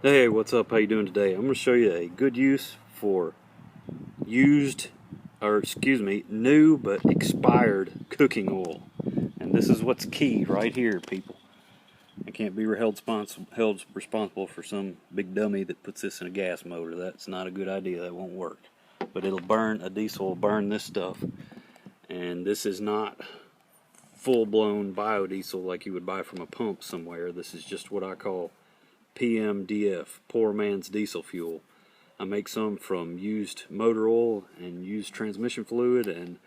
Hey, what's up? How you doing today? I'm going to show you a good use for new but expired cooking oil. And this is what's key right here, people. I can't be held responsible for some big dummy that puts this in a gas motor. That's not a good idea. That won't work. But it'll burn, a diesel will burn this stuff. And this is not full-blown biodiesel like you would buy from a pump somewhere. This is just what I call PMDF, poor man's diesel fuel. I make some from used motor oil and used transmission fluid, and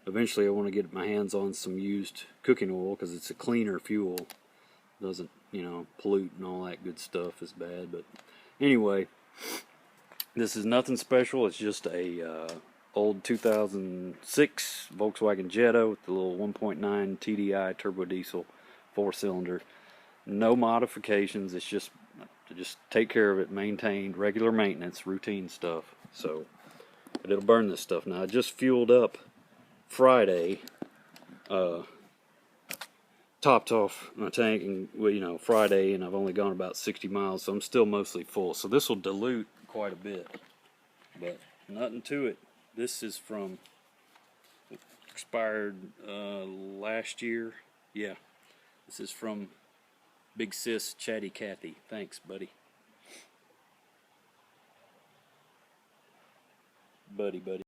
eventually I want to get my hands on some used cooking oil because it's a cleaner fuel. Doesn't, pollute and all that good stuff as bad. But anyway, this is nothing special. It's just a old 2006 Volkswagen Jetta with the little 1.9 TDI turbo diesel 4-cylinder. No modifications. It's just to take care of it, maintain regular maintenance, routine stuff. So, but it'll burn this stuff. Now I just fueled up Friday, topped off my tank, and Friday, and I've only gone about 60 miles, so I'm still mostly full. So this will dilute quite a bit, but nothing to it. This is from expired last year. Yeah, this is from Big Sis Chatty Cathy. Thanks, buddy. Buddy.